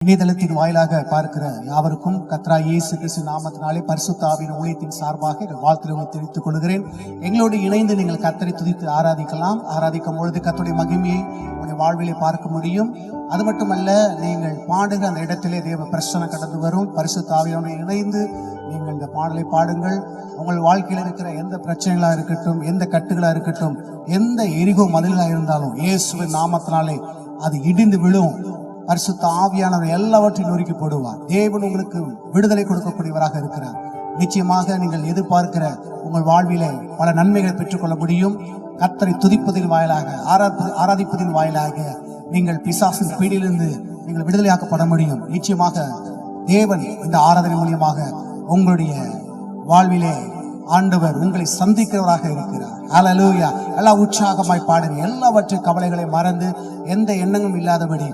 இணையதளத்தின் வாயிலாக பார்க்கிற யாவருக்கும் கர்த்தராகிய இயேசு கிறிஸ்து நாமத்தினாலே பரிசுத்த ஆவியின் ஊழியத்தின் சார்பாக வாழ்த்துக்களை தெரிவித்துக் கொள்கிறேன். எங்களோடு இணைந்து நீங்கள் கர்த்தரை துதித்து ஆராதிக்கலாம். ஆராதிக்கும் பொழுது கர்த்தருடைய மகிமையை உங்களுடைய வாழ்விலே பார்க்க முடியும். அது மட்டுமல்ல, நீங்கள் பாடுகிற அந்த இடத்திலே தேவ பிரசன்னம் கடந்து வரும். பரிசுத்த ஆவியோடு இணைந்து நீங்கள் இந்த பாடலை பாடுங்கள். உங்கள் வாழ்க்கையில் இருக்கிற எந்த பிரச்சனைகளாக இருக்கட்டும், எந்த கட்டுகளாக இருக்கட்டும், எந்த எரிகோ மதிலாக இருந்தாலும் இயேசுவின் நாமத்தினாலே அது இடிந்து விழும். பரிசுத்த ஆவியானவர் எல்லாவற்றையும் நொறுக்கி போடுவார். தேவன் உங்களுக்கு விடுதலை கொடுக்கக்கூடியவராக இருக்கிறார். நிச்சயமாக நீங்கள் எதிர்பார்க்கிற உங்கள் வாழ்விலே பல நன்மைகளை பெற்றுக்கொள்ள முடியும். கர்த்தரை துதிப்பதின் வாயிலாக, ஆராதிப்பதின் வாயிலாக நீங்கள் பிசாசின் பீடியிலிருந்து நீங்கள் விடுதலையாக்கப்பட முடியும். நிச்சயமாக தேவன் இந்த ஆராதனை மூலியமாக உங்களுடைய வாழ்விலே ஆண்டவர் உங்களை சந்திக்கிறவராக இருக்கிறார். ஹல்லேலூயா! எல்லாம் உற்சாகமாய் பாடுங்க. எல்லாவற்றையும் கவலைகளை மறந்து எந்த எண்ணங்களும் இல்லாதபடி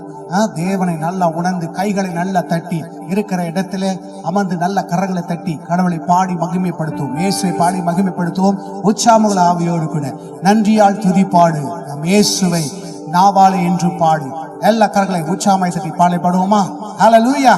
தேவனை நல்லா உணர்ந்து கைகளை நல்லா தட்டி இருக்கிற இடத்துல அமர்ந்து நல்ல கரங்களை தட்டி கடவுளை பாடி மகிமைப்படுத்துவோம். இயேசுவை பாடி மகிமைப்படுத்துவோம். உற்சாகமுள்ள ஆவியோடு கூட நன்றியால் துதிப்பாடு நம் இயேசுவை நாவாலே என்று பாடு. எல்லா கரங்களை உற்சாகமாய் தட்டி பாடலை பாடுவோமா? ஹல்லேலூயா!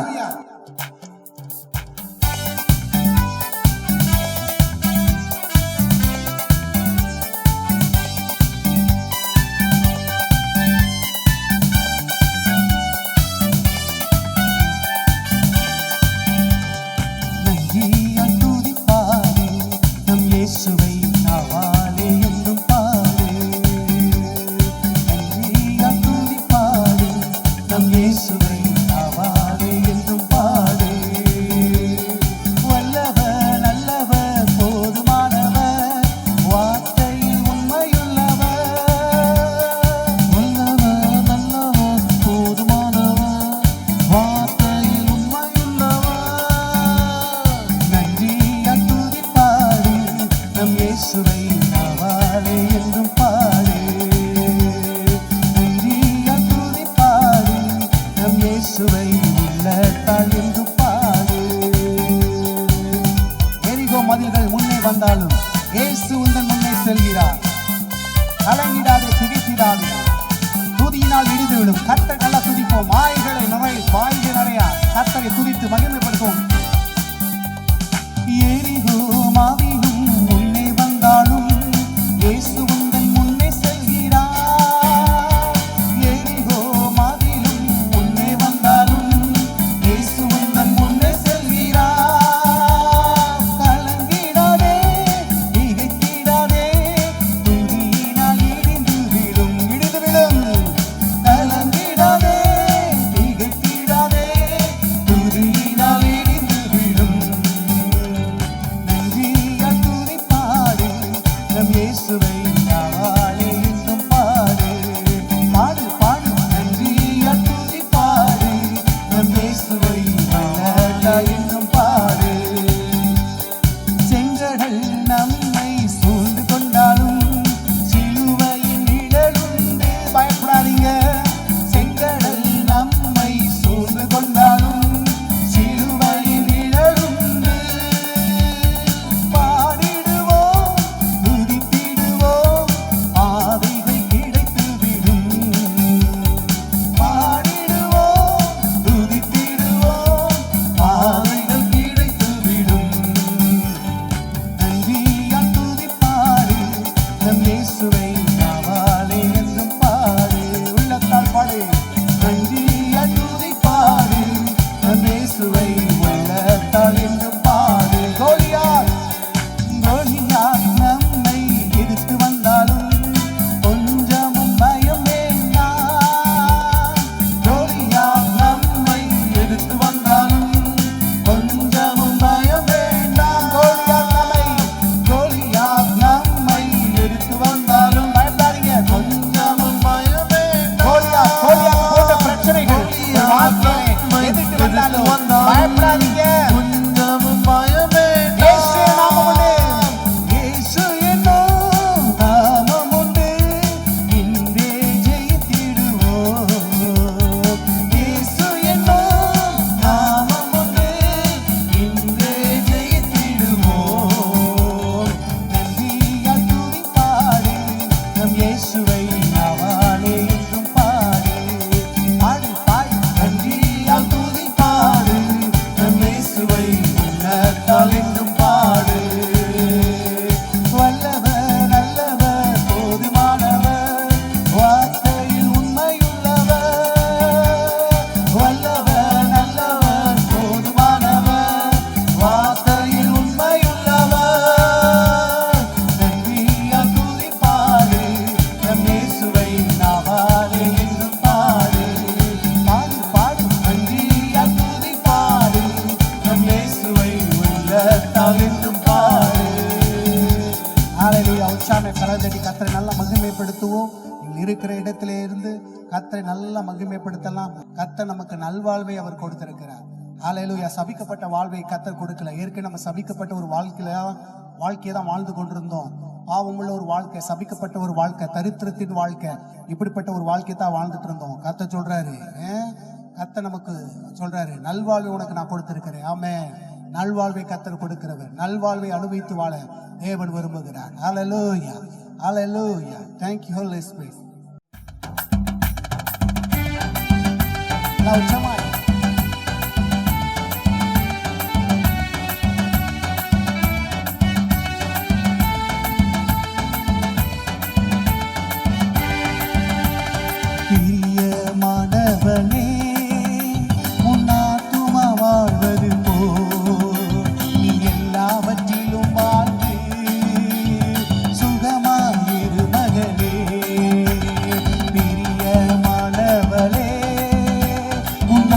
மதில்கள் முன்னே வந்தாலும் இயேசு உந்தன் முன்னே செல்கிறார். கலங்கிடாதே, திகைத்திடாதே, துதியினால் இடிந்து விடும். கர்த்தரை நல்லா துதிப்போம். வாய்களை நிறையா கர்த்தரை துதித்து மகிமைப்படுத்துவோம். எரிகோ மதிலும் முன்னே வந்தாலும் இயேசு உந்தன் முன்னே செல்கிறார். எரிகோ மதிலும் முன்னே வந்தாலும் இயேசு உந்தன் முன்னே செல்கிறார். பயப்பட மகிமைப்படுத்துவோம். நீங்கள் இருக்கிற இடத்திலே இருந்து கர்த்தரை நல்லா மகிமைப்படுத்தலாம். கர்த்தர் நமக்கு நல்வாழ்வை அவர் கொடுத்திருக்கிறார். ஹல்லேலூயா. சபிக்கப்பட்ட வாழ்வை கர்த்தர் கொடுக்கல. ஏற்கனவே நம்ம சபிக்கப்பட்ட ஒரு வாழ்க்கையை தான் வாழ்ந்து கொண்டிருந்தோம். பாவமுள்ள ஒரு வாழ்க்கை, சபிக்கப்பட்ட ஒரு வாழ்க்கை, தரித்திரத்தின் வாழ்க்கை, இப்படிப்பட்ட ஒரு வாழ்க்கை தான் வாழ்ந்துட்டு இருந்தோம். கர்த்தர் சொல்றாரு, கர்த்தர் நமக்கு சொல்றாரு, நல்வாழ்வை உனக்கு நான் கொடுத்திருக்கிறேன். ஆமென். நல்வாழ்வை கர்த்தர் கொடுக்கிறவர். நல்வாழ்வை அனுபவித்து வாழ தேவன் விரும்புகிறார். ஹல்லேலூயா, ஹல்லேலூயா. Thank you Holy Spirit. Now come on. பிரியமானவனே, உன் ஆத்துமா வாழ்வது போல் நீ எல்லாவற்றிலும் வாழ்ந்து சுகமாயிரு மகளே. பிரியமானவளே, உன்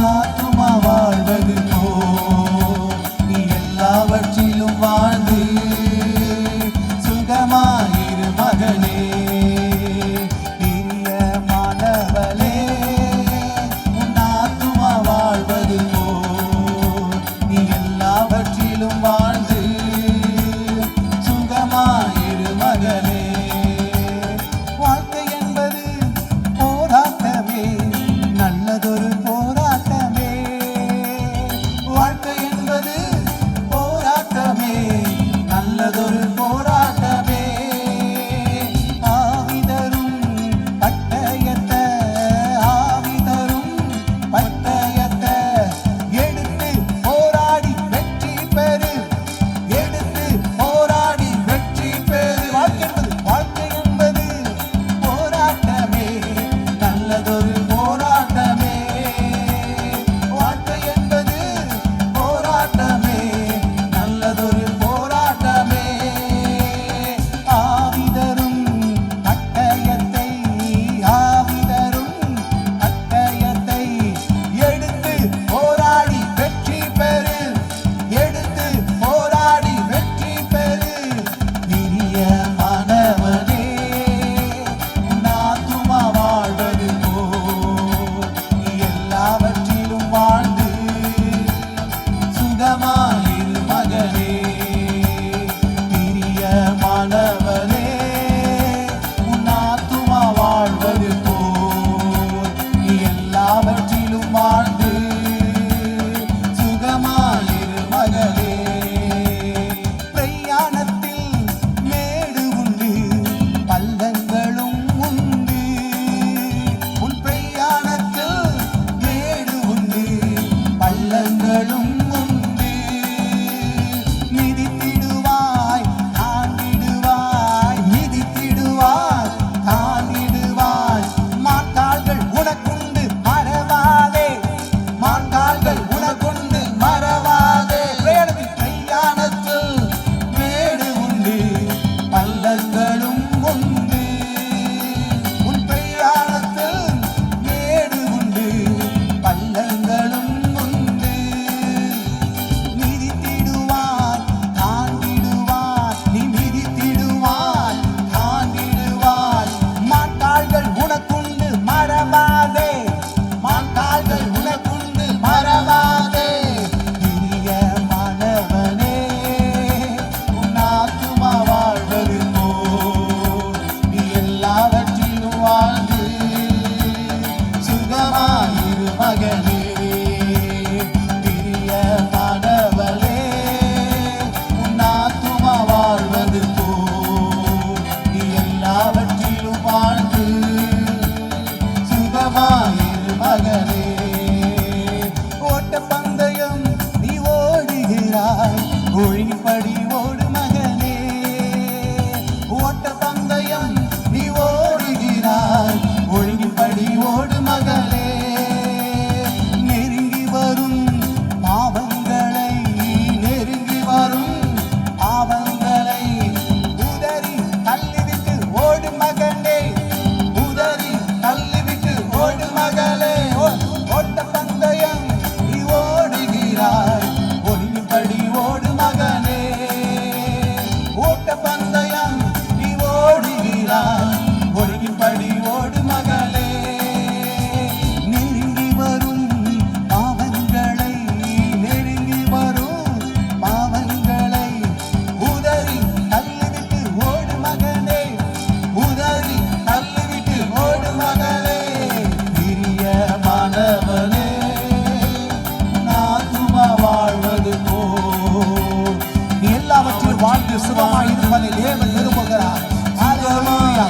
தேவன் விரும்புகிறார். ஹalleluya.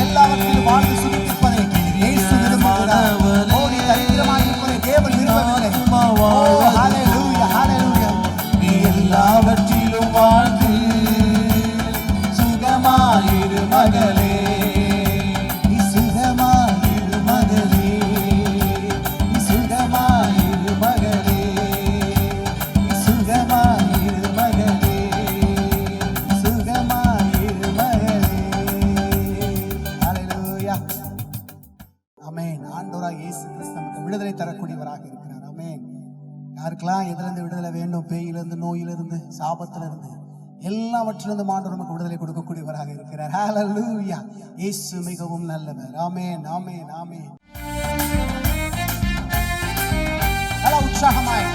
எல்லாவற்றிலும் வாழ்ந்து சுகிப்பதை இயேசு விரும்புகிறார். ஓடி தரித்திரமாய் இருப்பதை தேவன் விரும்பவில்லை. ஹalleluya, ஹalleluya. நீ எல்லாவற்றிலும் வாழ்ந்து சுகமாயிரு மகளே, நீ சுகமாயிரு மகளே, நீ சுகமாயிரு மகளே, நீ சுகமாயிரு மகளே, சுகமாயிரு மகளே. ஹalleluya. ஆமென். ஆண்டவராகிய இயேசு கிறிஸ்து நமக்கு விடுதலை தரக்கூடியவராக இருக்கிறார். ஆமென். யாருக்கெல்லாம் எதிலிருந்து விடுதலை வேண்டும்? பேயிலிருந்து, நோயிலிருந்து, சாபத்திலிருந்து, எல்லாவற்றிலிருந்து ஆண்டவர் நமக்கு விடுதலை கொடுக்கக்கூடியவராக இருக்கிறார். ஹalleluya. இயேசு மிகவும் நல்லவர். ஆமென், ஆமென், ஆமென். நல்ல உற்சாகமாய்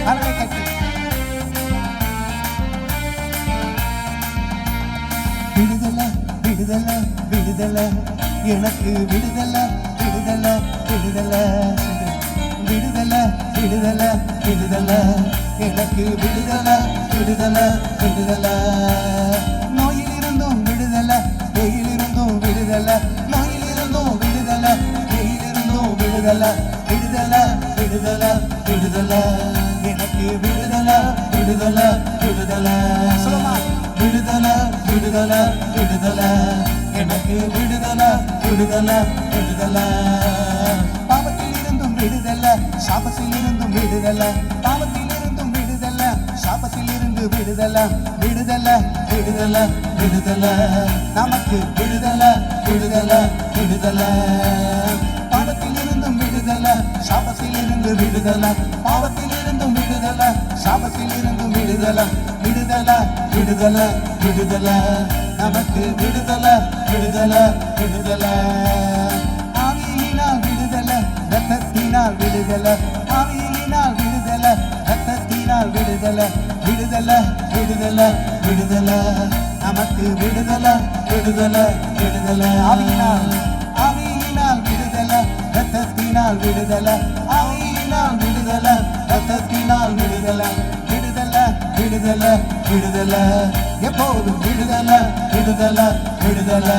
கரங்களை தட்டி விடுதலை, விடுதலை, விடுதலை, எனக்கு விடுதலை, விடுதலை, விடுதலை, விடுதலை, விடுதலை, விடுதலை, எனக்கு விடுதலை, விடுதலை, விடுதலை. நோயிலிருந்தும் விடுதலை, வெயிலிருந்தும் விடுதலை, நோயிலிருந்தும் விடுதலை, வெயிலிருந்தும் விடுதலை, விடுதலை, விடுதலை, விடுதலை, எனக்கு விடுதலை, விடுதலை, விடுதலை. சொல்லுமா, விடுதலை, விடுதலை, விடுதலை, எனக்கு விடுதலை, விடுதலை, விடுதலை. பாவத்தில் இருந்தும் விடுதலை, சாபத்தில் இருந்தும் விடுதலை, பாவத்தில் இருந்தும் விடுதலை, சாபத்தில் இருந்து விடுதலை, விடுதலை, விடுதலை, விடுதலை, நமக்கு விடுதலை, விடுதலை, விடுதலை. பாவத்தில் இருந்தும் விடுதலை, சாபத்தில் இருந்து விடுதலை, பாவத்தில் இருந்தும் விடுதலை, சாபத்தில் இருந்தும் விடுதலை, விடுதலை, விடுதலை, விடுதலை, நமக்கு விடுதலை, விடுதலை, விடுதலை. ஆவியினால் விடுதலை, இரத்தத்தினால் விடுதலை, ஆவியினால் விடுதலை, இரத்தத்தினால் விடுதலை, விடுதலை, விடுதலை, விடுதலை, நமக்கு விடுதலை, விடுதலை, விடுதலை. ஆவியினால், ஆவியினால் விடுதலை, இரத்தத்தினால் விடுதலை, ஆவியினால் விடுதலை, இரத்தத்தினால் விடுதலை, விடுதலை, விடுதலை, விடுதலை, எப்போதும் விடுதலை, விடுதலை, விடுதலை.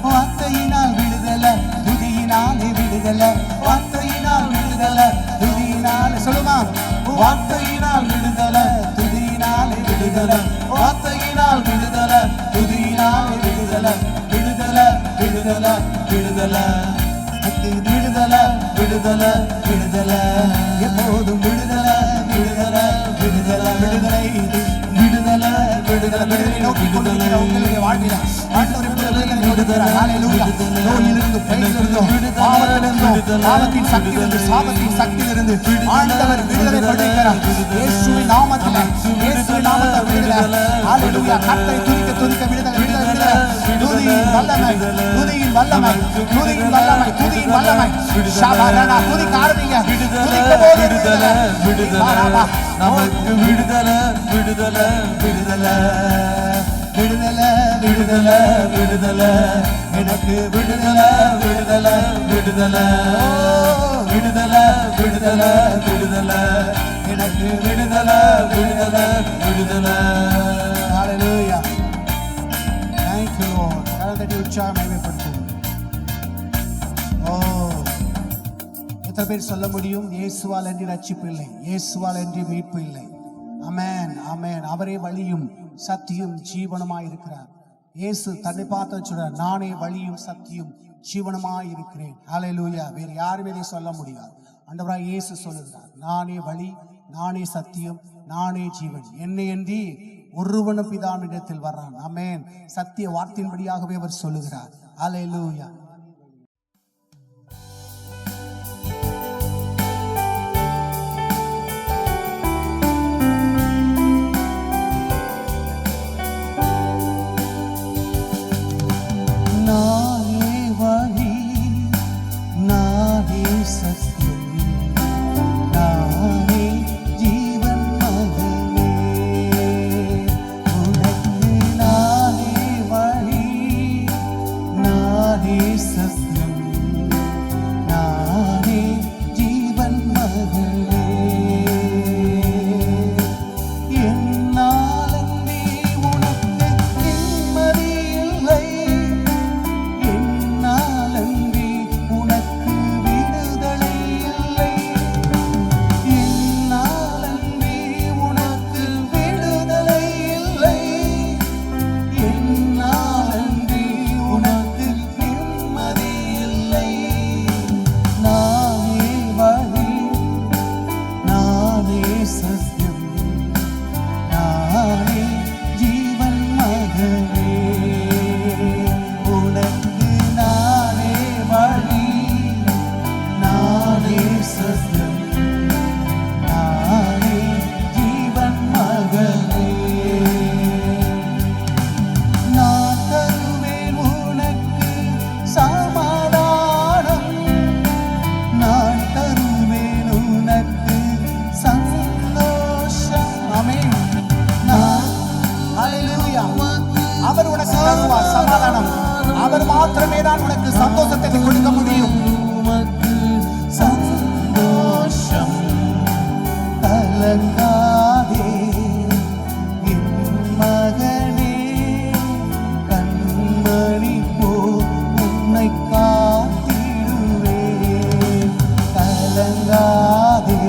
வார்த்தையினால் விடுதலை, துதியினாலே விடுதலை, வார்த்தையினால் விடுதலை, துதியினாலே. சொல்லுமா, வார்த்தையினால் விடுதலை, துதியினாலே விடுதலை, வார்த்தையினால் விடுதலை, துதியினாலே விடுதலை, விடுதலை, விடுதலை, விடுதலை, விடுதலை, விடுதலை, விடுதலை, எப்போதும் விடுதலை, விடுதலை, விடுதலை, விடுதலை, விடுதலை, விடுதலை, விடுதலை நோக்கி கொண்டிருக்கிற உங்களுடைய வாழ்வில் ஆண்டவர் விடுதலை கொடுக்கிறார். ஹalleluya. நோயிலிருந்து, பேயிலிருந்து, பாவத்திலிருந்து, பாவத்தின் சக்தியிலிருந்து, சாபத்தின் சக்தியிலிருந்து ஆண்டவர் விடுதலை கொடுக்கிறார். இயேசுவின் நாமத்திலே, இயேசுவின் நாமத்திலே விடுதலை. ஹalleluya. கர்த்தரை துதிக்க துதிக்க விடுதலை, விடுதலை, விடுதலை. துதியின் வல்லமை, துதியின் வல்லமை, துதியின் வல்லமை, துதியின் வல்லமை. ஷாபானா துதிக்க ஆரம்பிங்க. துதிக்க போது விடுதலை, விடுதலை, நமக்கு விடுதலை, விடுதலை, விடுதலை, விடுதலை, விடுதலை, விடுதலை, எனக்கு விடுதலை, விடுதலை, விடுதலை, விடுதலை, விடுதலை, விடுதலை, எனக்கு விடுதலை, விடுதலை, விடுதலை. ஹalleluya. Thank you Lord. கரந்தட்டி உற்சாகம் மகிமைப்படுத்தும். எத்தனை பேர் சொல்ல முடியும், இயேசுவால் அன்றி ரட்சிப்பு இல்லை, இயேசுவால் அன்றி மீட்பு இல்லை. ஆமென், ஆமென். அவரே வழியும் சத்தியும் ஜீவனுமாய் இருக்கிறார். இயேசு தன்னை பார்த்து சொல்றார், நானே வழியும் சத்தியும் ஜீவனுமாய் இருக்கிறேன். ஹalleluya. வேறு யாரும் இதை சொல்ல முடியாது. ஆண்டவராய் இயேசு சொல்லுகிறார், நானே வழி, நானே சத்தியம், நானே ஜீவன், என்னை அன்றி ஒருவனும் பிதாவினிடத்தில் வர்றான். ஆமென். சத்திய வார்த்தையின்படியாகவே அவர் சொல்லுகிறார். ஹalleluya. நானே வழி, நானே சத்தியம், நானே ஜீவன் மகனே, உனக்கு நானே வழி, நானே சத்தியம் நானே ஜீவன் மகனே நான் தருவேன் உனக்கு சமாதானம், நான் தருவேன் உனக்கு சந்தோஷம். ஆமென். ஹல்லேலூயா. அவர் உனக்கு தருவார் சமாதானம். அவர் மாத்திரமே தான் உனக்கு சந்தோஷத்தை கொடுக்க முடியும். உமக்கு சந்தோஷம் கலங்காதே என் மகனே, கண்மணி போல் உன்னை காத்திடுவேன். கலங்காதே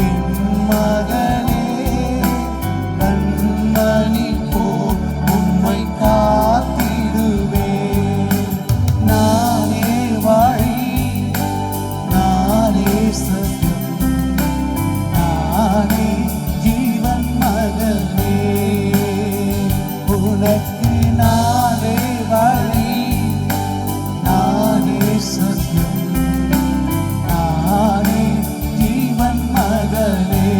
என் மகனே, கண்மணி போல் உம்மை காத்திடுவேன். நானே வழி, நானே சத்தியம், நானே ஜீவன் மகனே. உனக்கு நானே வழி, நானே சத்தியம், நானே ஜீவன் மகனே.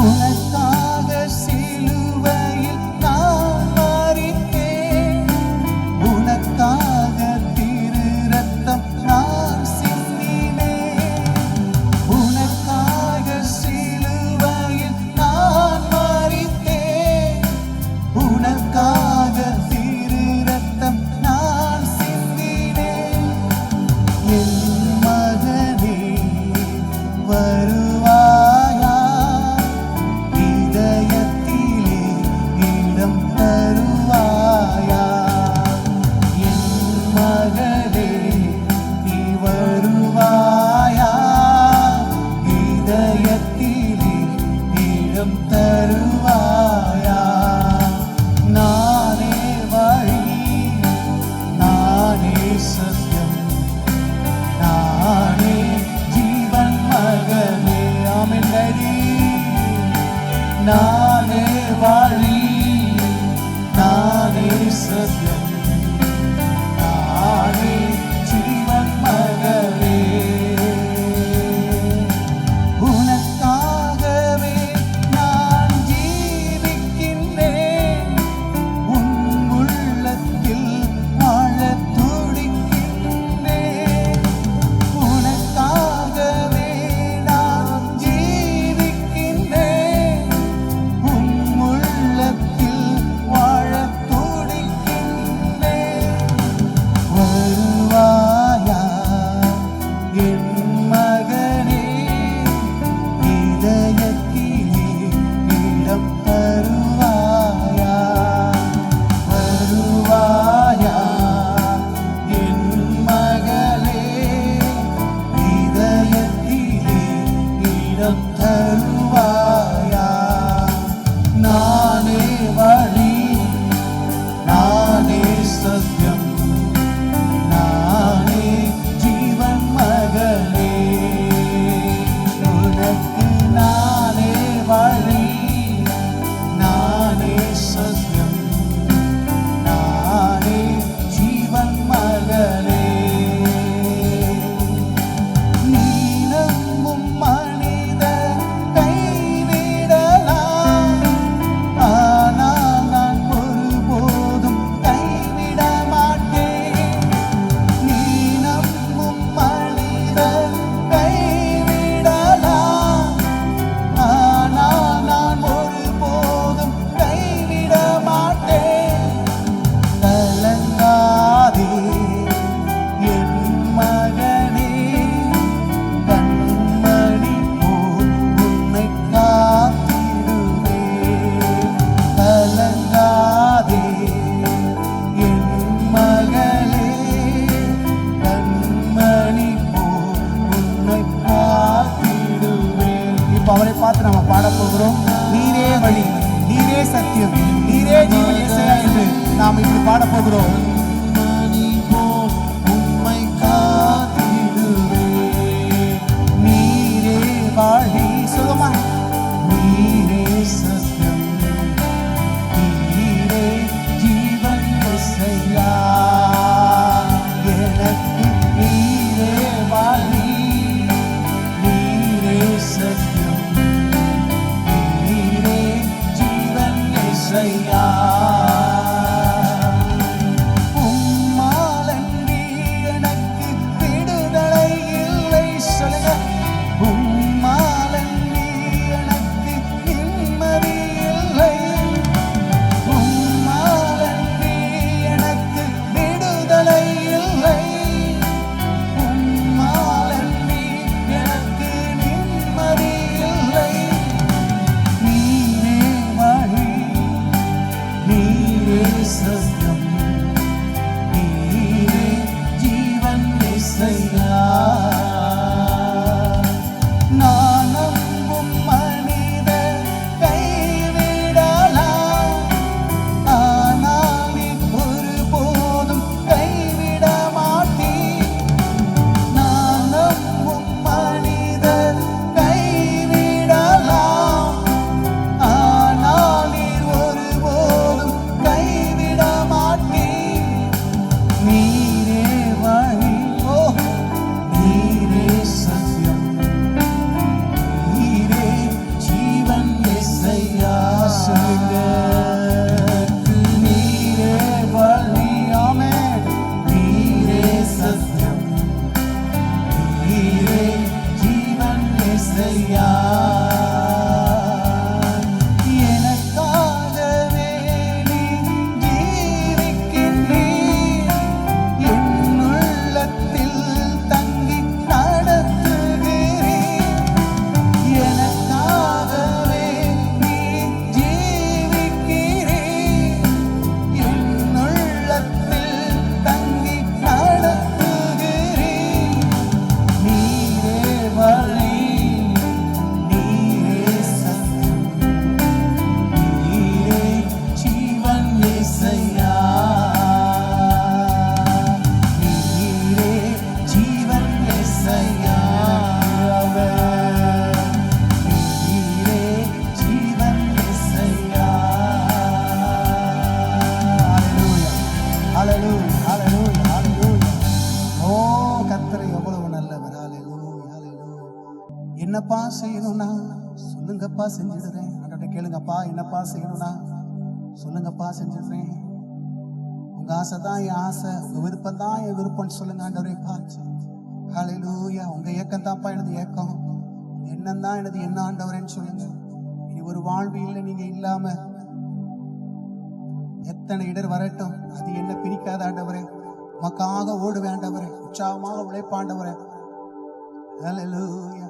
உனக்காக சிலுவையில் நான் மரித்தேன், உனக்காக திரு ரத்தம் நான் சிந்தினேன். உனக்காக சிலுவையில் நான் மரித்தேன், உனக்காக திரு ரத்தம் நான் சிந்தினேன். என் மகனே வருவாயா, இதயத்திலே இடம் தருவாயா. என் மகளே நீ வருவாயா, இதயத்திலே இடம் தருவாயா. நானே வழி, நானே சத்தியம், நானே ஜீவன் மகனே. ஆமென் டாடி. நானே வழி, நானே சத்தியம், நானே ஜீவன் மகனே. உனக்காகவே நான் ஜீவிக்கின்றேன், உன் உள்ளத்தில் வாழத் துடிக்கின்றேன். உனக்காகவே நான் ஜீவிக்கின்றேன், உன் உள்ளத்தில் வாழத் துடிக்கின்றேன். என்னப்பா செய்யணும்னா சொல்லுங்கப்பா செஞ்சிடுறேன். ஆண்டவர்கிட்ட கேளுங்கப்பா, என்னப்பா செய்யணும்னா சொல்லுங்கப்பா செஞ்சிடுறேன். உங்க ஆசை தான் என் ஆசை, உங்க விருப்பம் தான் என் விருப்பம்னு சொல்லுங்க ஆண்டவரே பார்த்து. ஹல்லேலூயா. உங்க ஏக்கம் தான்ப்பா எனது ஏக்கம், எண்ணம் தான் எனது என்ன ஆண்டவரேன்னு சொல்லுங்க. இனி ஒரு வாழ்வு இல்லை நீங்க இல்லாம. எத்தனை இடர் வரட்டும், அது என்ன பிரிக்காத ஆண்டவரே. உமக்காக ஓடுவேன் ஆண்டவரே, உற்சாகமாக உழைப்பாண்டவரே. ஹல்லேலூயா.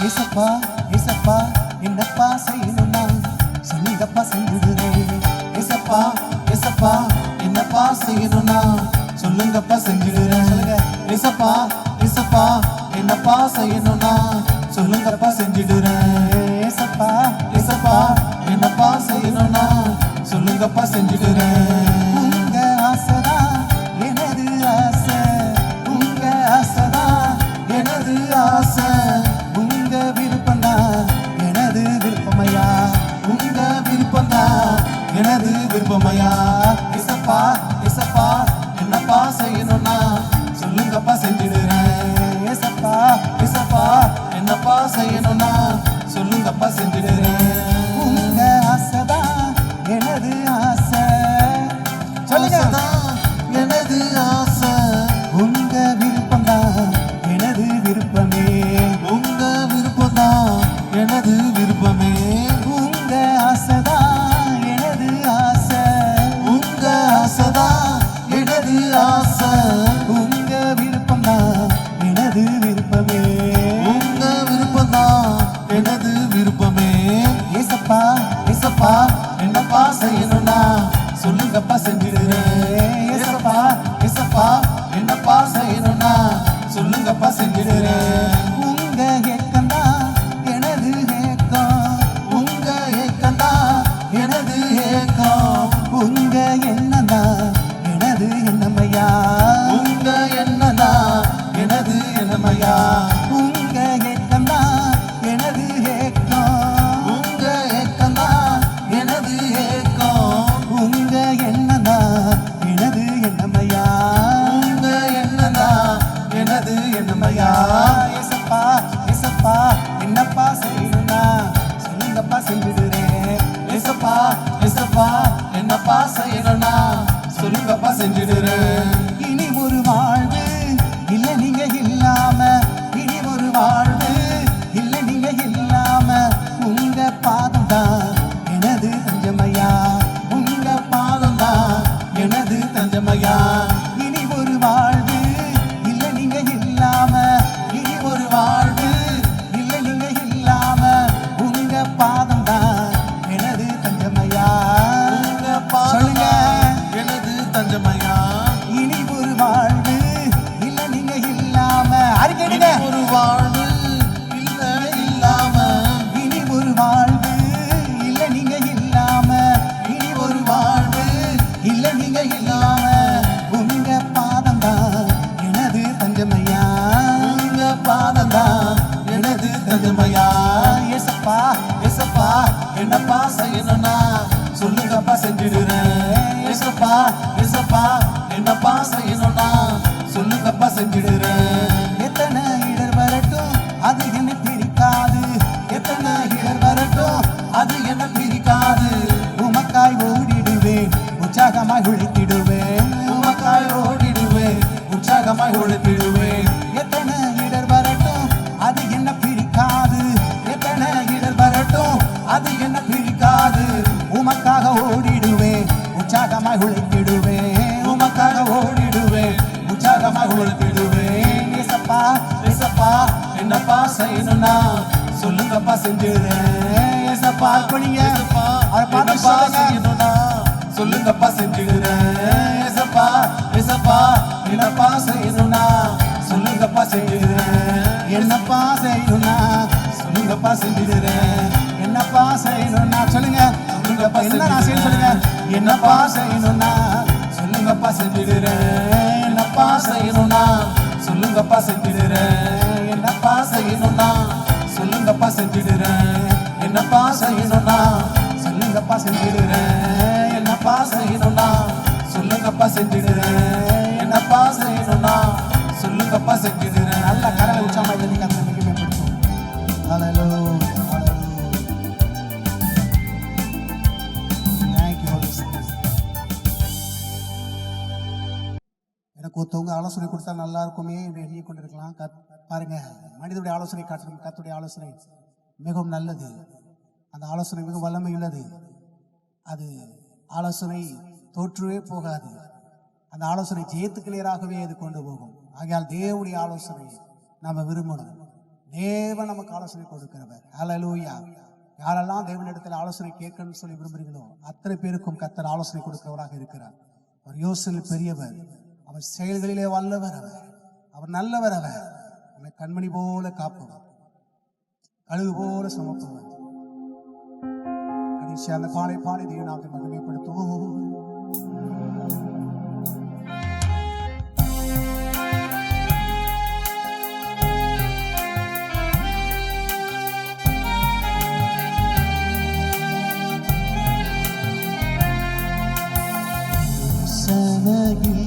ஏசப்பா ஏசப்பா என்னப்பா செய்யணும்னா சொல்லுங்கப்பா செஞ்சிடுறேன். ஏசப்பா ஏசப்பா என்னப்பா செய்யணும்னா சொல்லுங்கப்பா செஞ்சிடுறேன். சொல்லுங்க. ஏசப்பா ஏசப்பா என்னப்பா செய்யணும்னா சொல்லுங்கப்பா செஞ்சிடுறேன். ஏசப்பா ஏசப்பா என்னப்பா செய்யணும்னா சொல்லுங்கப்பா செஞ்சிடுறேன். உங்க ஆசைதான் எனது ஆசை, உங்க ஆசைதான் எனது ஆசை, உங்க விருப்பம்தான் எனது விருப்பமையா, உங்க விருப்பம்தான் எனது விருப்பமையா. இசப்பா இசப்பா என்னப்பா செய்யணும்னா சொல்லுங்கப்பா செஞ்சிடுறேன். இசப்பா இசப்பா என்னப்பா செய்யணும்னா சொல்லுங்கப்பா செஞ்சிடுறேன். உங்க ஆசைதான் எனது ஆசை, சொல்லுங்க. எனது ஆசை, உங்க விருப்பம்தான் எனது விருப்பமே, உங்க விருப்பம்தான் எனது விருப்பமே. உங்க ஆசைதான் எனது ஆசை, உங்க ஆசைதான் எனது ஆசை, உங்க விருப்பம்தான் எனது விருப்பமே, உங்க விருப்பம்தான் எனது விருப்பமே. ஏசப்பா ஏசப்பா என்னப்பா செய்யணும்னா சொல்லுங்கப்பா செஞ்சிடுறேன். ஏசப்பா ஏசப்பா என்னப்பா செய்யணும்னா சொல்லுங்கப்பா செஞ்சிடுறேன். உங்க ஏக்கம்தான் எனது ஏக்கம், உங்க ஏக்கம்தான் எனது ஏக்கம், உங்க எண்ணம்தான் எனது எண்ணமையா, உங்க எண்ணம்தான் எனது எண்ணமையா. உங்க ஏக்கம்தான் எனது ஏக்கம், உங்க ஏக்கம்தான் எனது ஏக்கம், உங்க எண்ணம்தான் எனது எண்ணமையா, உங்க எண்ணம்தான் எனது எண்ணமையா. ஏசப்பா ஏசப்பா என்னப்பா செய்யணும்னா சொல்லுங்கப்பா செஞ்சிடுறேன். ஏசப்பா ஏசப்பா என்னப்பா செய்யணும்னா சொல்லுங்கப்பா செஞ்சிடுறேன். இனி ஒரு வாழ்வு இல்ல நீங்க இல்லாம, இனி ஒரு வாழ்வு இல்ல நீங்க இல்லாம, உங்க பாதம் தான் எனது தஞ்சமையா, உங்க பாதம் தான் எனது தஞ்சமையா. இனி ஒரு வாழ்வு இல்ல நீங்க இல்லாம, இனி ஒரு வாழ்வு இல்ல நீங்க இல்லாம, உங்க பாதம் தான் எனது தஞ்சமையா, உங்க பாதம் எனது தஞ்சமையா. இனி ஒரு வாழ்வு இல்ல நீங்க இல்லாம, அறிக்கையிடுங்க. ஒரு வாழ்வு இல்ல இல்லாம, இனி ஒரு வாழ்வு இல்ல நீங்க இல்லாம, இனி ஒரு வாழ்வு இல்ல நீங்க இல்லாம, உங்க பாதம் தான் எனது தஞ்சமையா, உங்க பாதம் தான் எனது தஞ்சமையா. ஏசப்பா ஏசப்பா என்னப்பா செய்யணும்னா சொல்லுங்கப்பா செஞ்சிடுறேன். ஏசப்பா ஏசப்பா என்னப்பா செய்யணும்னா சொல்லுங்கப்பா செஞ்சிடுறேன். எத்தனை இடர் வரட்டும் அது என்ன பிரிக்காது, எத்தனை இடர் வரட்டும் அது என்ன பிரிக்காது, உமக்காய் ஓடிடுவேன் உற்சாகமாய் உழைத்திடுவேன், உமக்காய் ஓடிடுவேன் உற்சாகமாய் உழைத்திடுவேன். எத்தனை இடர் வரட்டும் அது என்ன பிரிக்காது, எத்தனை இடர் வரட்டும் அது என்ன பிரிக்காது, உமக்காக ஓடிடுவேன் உற்சாகமாய் உழைத்திடுவேன், உமக்காக ஓடிடுவேன் உற்சாகமாய் உழைத்திடுவேன். ஏசப்பா ஏசப்பா என்னப்பா செய்யணும்னா சொல்லுங்கப்பா செஞ்சிடுறேன். ஏசப்பா அர்ப்பணிங்க, அதை பார்த்து செய்யணும்னா சொல்லுங்கப்பா செஞ்சிடுறேன். ஏசப்பா ஏசப்பா என்னப்பா செய்யணும்னா சொல்லுங்கப்பா செஞ்சிடுறேன். என்னப்பா செய்யணும்னா சொல்லுங்கப்பா செஞ்சிடுறேன். என்னப்பா செய்யணும்னா சொல்லுங்க, சொல்லுங்கப்பா என்ன நான் செய்ய சொல்லுங்க. என்னப்பா செய்யணும்னா சொல்லுங்கப்பா செஞ்சிடுறேன். என்னப்பா செய்யணும்னா சொல்லுங்கப்பா செஞ்சிடுறேன். என்னப்பா செய்யணும்னா சொல்லுங்கப்பா செஞ்சிடுறேன். என்னப்பா செய்யணும்னா சொல்லுங்கப்பா செஞ்சிடுறேன். என்னப்பா செய்யணும்னா சொல்லுங்கப்பா செஞ்சிடுறேன். என்னப்பா செய்யணும்னா சொல்லுங்கப்பா செஞ்சிடுறேன். நல்ல கரலை உற்சாகமா எழுதி கர்த்தரை மகிமைப்படுத்துவோம். ஹல்லேலூயா, ஹல்லேலூயா. Thank you, Holy Spirit. எனக்கு ஒருத்தவங்க ஆலோசனை கொடுத்தா நல்லா இருக்குமே என்று எண்ணி கொண்டிருக்கலாம். பாருங்க, மனிதனுடைய ஆலோசனை காட்டிலும் கர்த்தருடைய ஆலோசனை மிகவும் நல்லது. அந்த ஆலோசனை மிகவும் வல்லமை உள்ளது. அது ஆலோசனை தோற்றுவே போகாது. அந்த ஆலோசனை ஜெயத்துக்கு நேராகவே அது கொண்டு போகும். ஆகையால் தேவனுடைய ஆலோசனை நம்ம விரும்பணும். தேவன் நமக்கு ஆலோசனை கொடுக்கிறவர். ஹல்லேலூயா. யாரெல்லாம் தேவனிடத்தில் ஆலோசனை கேட்கணும்னு சொல்லி விரும்புகிறீங்களோ அத்தனை பேருக்கும் கர்த்தர் ஆலோசனை கொடுக்கிறவராக இருக்கிறார். அவர் யோசனையில் பெரியவர், அவர் செயல்களிலே வல்லவர், அவர் நல்லவர், அவர் நம்மை கண்மணி போல காப்பவர், கழுகு போல சுமப்பவர். கடைசி அந்த பாடை பாடி தேவனாக மகிமைப்படுத்துவோம். சனையில்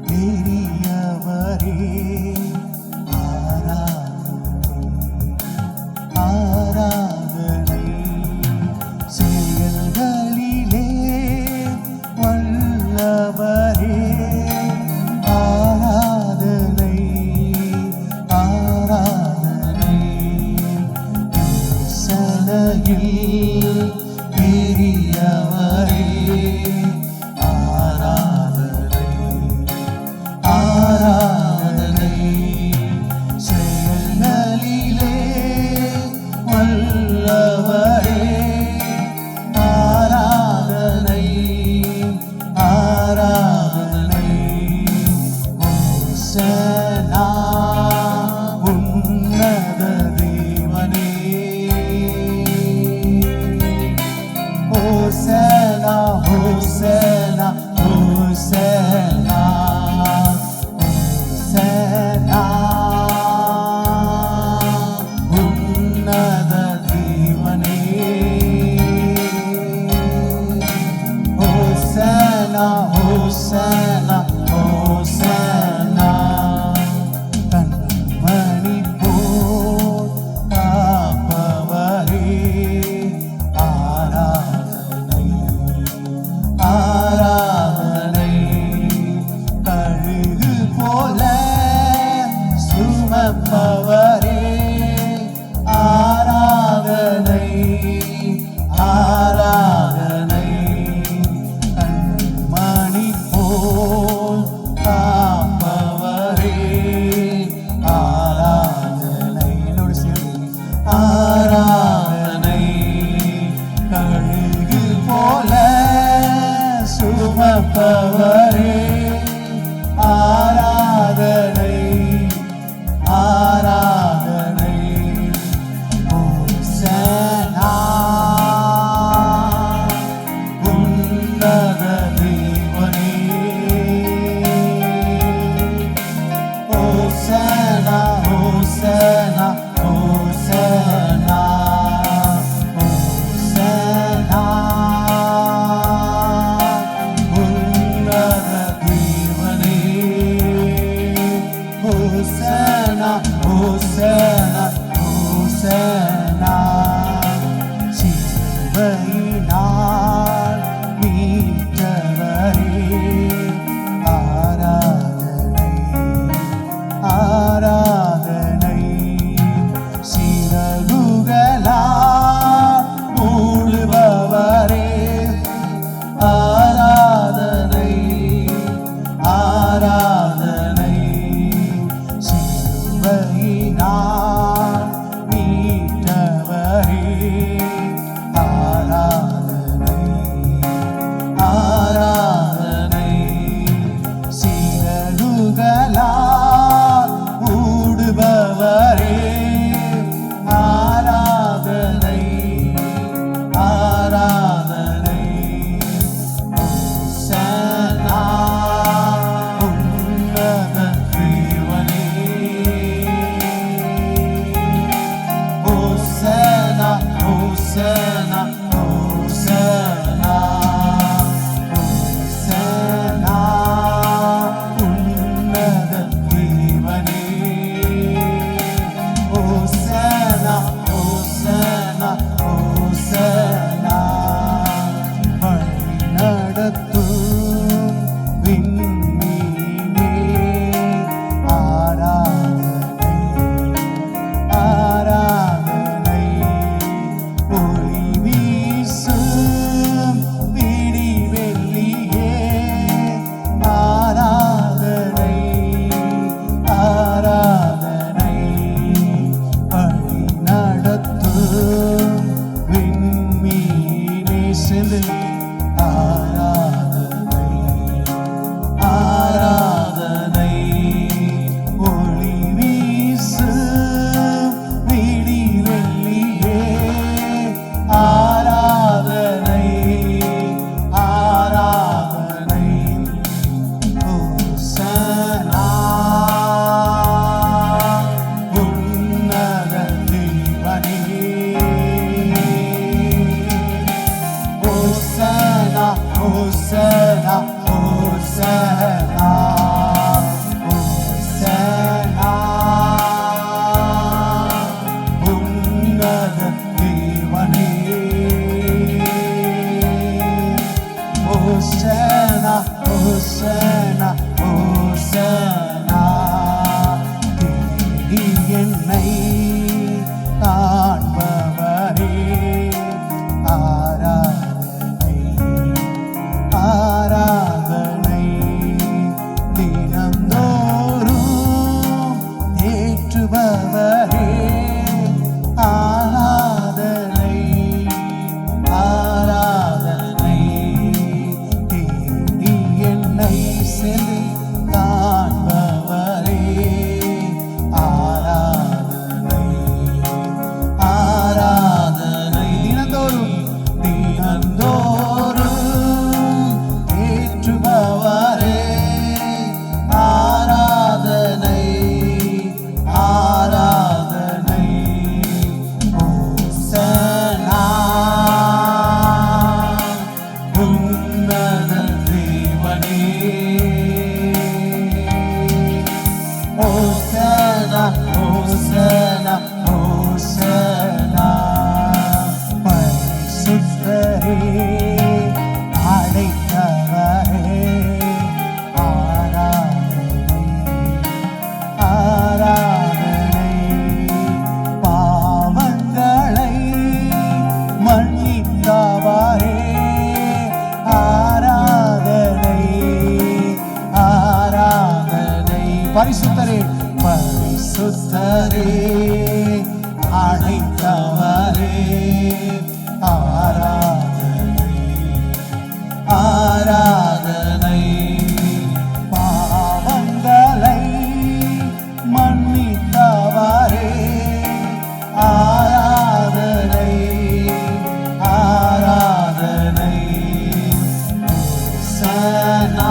பெரியவரே ஆராதனை செயல்களிலே சேர்ந்து காண்பவரே ஆராதனை ஆராதனை தினந்தோறும் ஏற்றுபவரே ஆராதனை ஆராதனை ஓசனா உன்னத தேவனே ஓசனா ஓசனா ஓசனா பரிசுத்தரே அழைத்தவரே ஆராதனை ஆராதனை பாவங்களை மன்னித்தவரே ஆராதனை ஆராதனை பரிசுத்தரே பரிசுத்தரே அழைத்தவரே ஆராதனை ஆராதனை பாவங்களை மன்னித்தவரே ஆராதனை ஆராதனை ஓசனா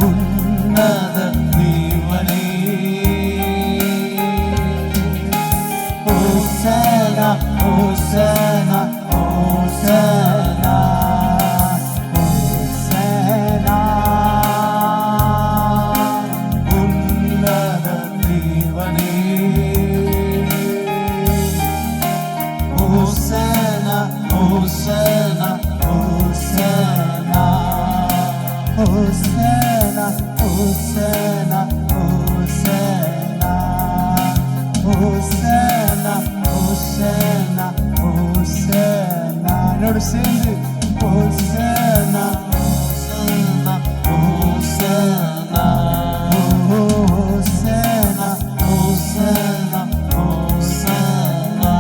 உன்னத தேவனே ஓசனா ஓசனா ஓசனா ஓசனா உன்னத தேவனே ஓசனா ஓசனா ஓசனா ஓசனா ஓசனா ஓசனா ஓசனா ஓசனா ஓசனா என்னோடு சேர்ந்து ஓசனா ஓசனா ஓசனா ஓசனா ஓசனா ஓசனா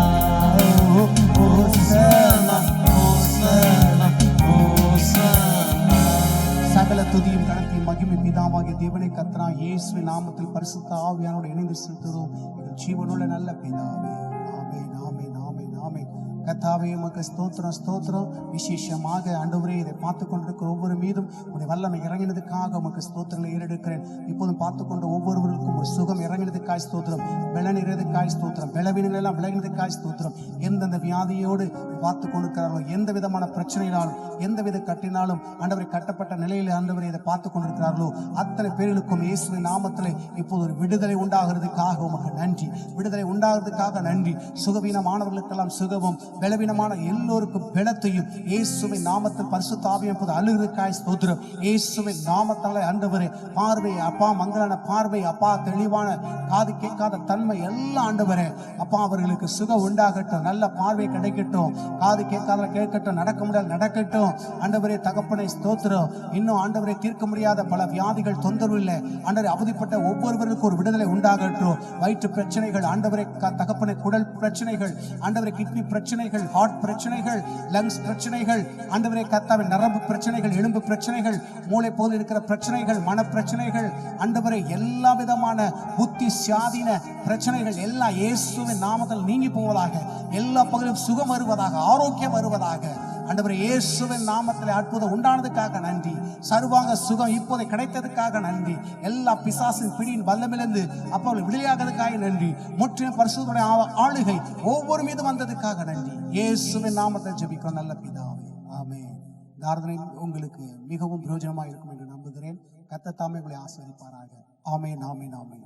ஓசனா ஓசனா ஓசனா சகல துதியும் கணத்தையும் மகிமை பிதாவாகிய தேவனை கர்த்தரா இயேசுவின் நாமத்தில் பரிசுத்த ஆவியானோடு இணைந்து செலுத்துகிறோம் எங்கள் ஜீவனுள்ள நல்ல பிதாவே ஆமென் ஆமென் ஆமென் ஆமென் கர்த்தாவே உமக்கு ஸ்தோத்திரம் ஸ்தோத்திரம் விசேஷமாக ஆண்டவரே இதை பார்த்து கொண்டிருக்கிற ஒவ்வொரு மீதும் உடைய வல்லமை இறங்கினதுக்காக உமக்கு ஸ்தோத்திரங்களை ஏறெடுக்கிறேன் இப்போதும் பார்த்து கொண்ட ஒவ்வொருவருக்கும் ஒரு சுகம் இறங்கினதுக்காய் ஸ்தோத்திரம் பலன் இறதுக்காய் ஸ்தோத்திரம் பலவீனங்கள் எல்லாம் விலகினதுக்காய் ஸ்தோத்திரம் எந்தெந்த வியாதியோடு பார்த்து கொண்டிருக்கிறார்களோ எந்த விதமான பிரச்சனையினாலும் எந்த வித கட்டினாலும் ஆண்டவரை கட்டப்பட்ட நிலையில் ஆண்டவரை இதை பார்த்து கொண்டிருக்கிறார்களோ அத்தனை பேர்களுக்கும் இயேசுவின் நாமத்திலே இப்போது ஒரு விடுதலை உண்டாகிறதுக்காக உமக்கு நன்றி விடுதலை உண்டாகிறதுக்காக நன்றி சுகவீனமானவர்களுக்கெல்லாம் சுகமும் பலவீனமான எல்லோருக்கும் பலத்தையும் இயேசுவின் நாமத்தில் பரிசுத்த ஆவியானவர் இப்போது அழுகிறதுக்காய் ஸ்தோத்திரம் இயேசுவின் நாமத்தாலே ஆண்டவரே பார்வை அப்பா மங்களான பார்வை அப்பா தெளிவான காது கேட்காத தன்மை எல்லாம் ஆண்டவரே அப்பா அவர்களுக்கு சுகம் உண்டாகட்டும் நல்ல பார்வை கிடைக்கட்டும் காது கேட்காத கேட்கட்டும் நடக்க முடியாது நடக்கட்டும் ஆண்டவரே தகப்பனை ஸ்தோத்திரம் இன்னும் ஆண்டவரை தீர்க்க முடியாத பல வியாதிகள் தொந்தரவு இல்லை ஆண்டவரை அவதிப்பட்ட ஒவ்வொருவருக்கும் ஒரு விடுதலை உண்டாகட்டும் வயிற்று பிரச்சனைகள் ஆண்டவரை தகப்பனை குடல் பிரச்சனைகள் ஆண்டவரை கிட்னி பிரச்சனைகள் ஹார்ட் பிரச்சனைகள் லங்ஸ் பிரச்சனைகள் ஆண்டவரை கர்த்தாவின் நரம்பு பிரச்சனைகள் எலும்பு பிரச்சனைகள் மூளை போல் இருக்கிற பிரச்சனைகள் மன பிரச்சனைகள் ஆண்டவரை எல்லா விதமான புத்தி சுயாதீன பிரச்சனைகள் எல்லாம் இயேசுவின் நாமத்தில் நீங்கி போவதாக எல்லா பகுதியும் சுகம் வருவதாக ஆரோக்கியம் வருவதாக ஆண்டவரே இயேசுவின் நாமத்தில் அற்புதம் உண்டானதுக்காக நன்றி சர்வாங்க சுகம் இப்போதை கிடைத்ததுக்காக நன்றி எல்லா பிசாசின் பிடியின் வல்லமிலிருந்து அப்போ விடுதலையாகிறதுக்காக நன்றி முற்றிலும் பரிசுத்தமுடைய ஆளுகை ஒவ்வொரு மீதும் வந்ததுக்காக நன்றி இயேசுவின் நாமத்தை ஜெபிக்கிறோம் நல்ல பிதாவே ஆமென். இந்த ஆராதனை உங்களுக்கு மிகவும் பிரயோஜனமாக இருக்கும் என்று நம்புகிறேன். கர்த்தர் தாமே உங்களை ஆசீர்வதிப்பாராக. ஆமென் ஆமென் ஆமென்.